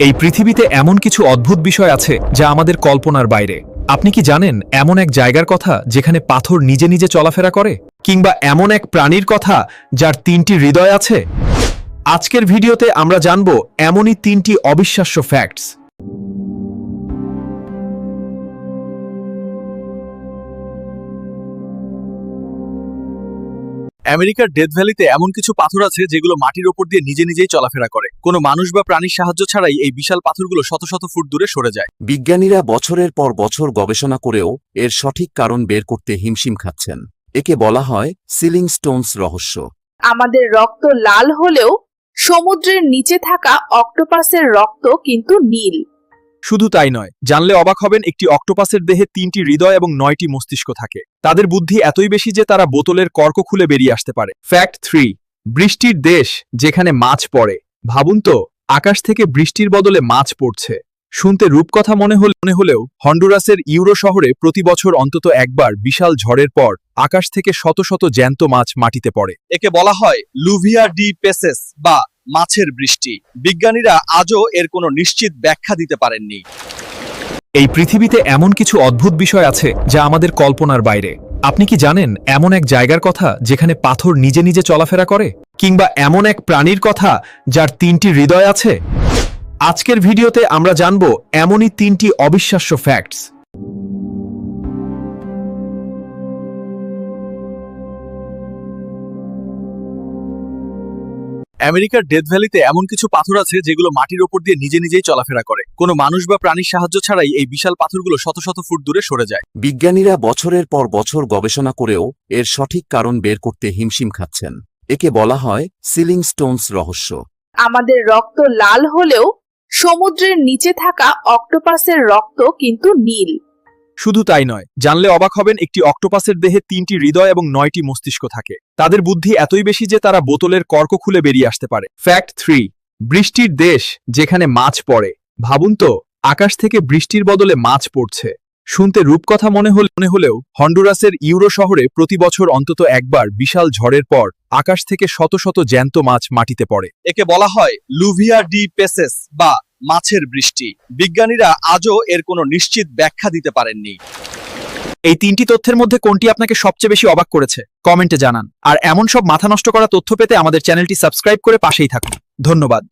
এই পৃথিবীতে এমন কিছু অদ্ভুত বিষয় আছে যা আমাদের কল্পনার বাইরে। আপনি কি জানেন এমন এক জায়গার কথা যেখানে পাথর নিজে নিজে চলাফেরা করে, কিংবা এমন এক প্রাণীর কথা যার 3টি হৃদয় আছে? আজকের ভিডিওতে আমরা জানব এমনই 3টি অবিশ্বাস্য ফ্যাক্টস। আমেরিকার ডেথ ভ্যালিতে এমন কিছু পাথর আছে যেগুলো মাটির ওপর দিয়ে নিজে নিজেই চলাফেরা করে। কোনো মানুষ বা প্রাণীর সাহায্য ছাড়াই এই বিশাল পাথরগুলো শত শত ফুট দূরে সরে যায়। বিজ্ঞানীরা বছরের পর বছর গবেষণা করেও এর সঠিক কারণ বের করতে হিমশিম খাচ্ছেন। একে বলা হয় সিলিং স্টোনস রহস্য। আমাদের রক্ত লাল হলেও সমুদ্রের নিচে থাকা অক্টোপাসের রক্ত কিন্তু নীল। শুধু তাই নয়, জানলে অবাক হবেন, একটি অক্টোপাসের দেহে 3টি হৃদয় এবং 9টি মস্তিষ্ক থাকে। তাদের বুদ্ধি এতই বেশি যে তারা বোতলের কর্ক খুলে বেরিয়ে আসতে পারে। ফ্যাক্ট 3, বৃষ্টির দেশ যেখানে মাছ পড়ে। ভাবুন তো, আকাশ থেকে বৃষ্টির বদলে মাছ পড়ছে। শুনতে রূপকথা মনে হলেও হন্ডুরাসের ইউরো শহরে প্রতি বছর অন্তত একবার বিশাল ঝড়ের পর আকাশ থেকে শত শত জ্যান্ত মাছ মাটিতে পড়ে। একে বলা হয় লুভিয়া ডি পেসেস বা মাছের বৃষ্টি। বিজ্ঞানীরা আজও এর কোনো নিশ্চিত ব্যাখ্যা দিতে পারেননি। এই পৃথিবীতে এমন কিছু অদ্ভুত বিষয় আছে যা আমাদের কল্পনার বাইরে। আপনি কি জানেন এমন এক জায়গার কথা যেখানে পাথর নিজে নিজে চলাফেরা করে, কিংবা এমন এক প্রাণীর কথা যার 3টি হৃদয় আছে? আজকের ভিডিওতে আমরা জানব এমনই 3টি অবিশ্বাস্য ফ্যাক্টস। আমেরিকার ডেথ ভ্যালিতে এমন কিছু পাথর আছে যেগুলো মাটির ওপর দিয়ে নিজে নিজেই চলাফেরা করে। কোনো মানুষ বা প্রাণীর সাহায্য ছাড়াই এই বিশাল পাথরগুলো শত শত ফুট দূরে সরে যায়। বিজ্ঞানীরা বছরের পর বছর গবেষণা করেও এর সঠিক কারণ বের করতে হিমশিম খাচ্ছেন। একে বলা হয় সিলিং স্টোনস রহস্য। আমাদের রক্ত লাল হলেও সমুদ্রের নিচে থাকা অক্টোপাসের রক্ত কিন্তু নীল। শুধু তাই নয়, জানলে অবাক হবেন, একটি অক্টোপাসের দেহে 3টি হৃদয় এবং 9টি মস্তিষ্ক থাকে। তাদের বুদ্ধি এতই বেশি যে তারা বোতলের কর্ক খুলে বেরিয়ে আসতে পারে। ফ্যাক্ট 3, বৃষ্টির দেশ যেখানে মাছ পড়ে। ভাবুন তো, আকাশ থেকে বৃষ্টির বদলে মাছ পড়ছে। শুনতে রূপকথা মনে হলেও হন্ডুরাসের ইউরো শহরে প্রতি বছর অন্তত একবার বিশাল ঝড়ের পর আকাশ থেকে শত শত জ্যান্ত মাছ মাটিতে পড়ে। একে বলা হয় লুভিয়া ডি পেসেস বা মাছের বৃষ্টি। বিজ্ঞানীরা আজও এর কোনো নিশ্চিত ব্যাখ্যা দিতে পারেননি। এই 3টি তথ্যের মধ্যে কোনটি আপনাকে সবচেয়ে বেশি অবাক করেছে কমেন্টে জানান। আর এমন সব মাথা নষ্ট করা তথ্য পেতে আমাদের চ্যানেলটি সাবস্ক্রাইব করে পাশেই থাকুন। ধন্যবাদ।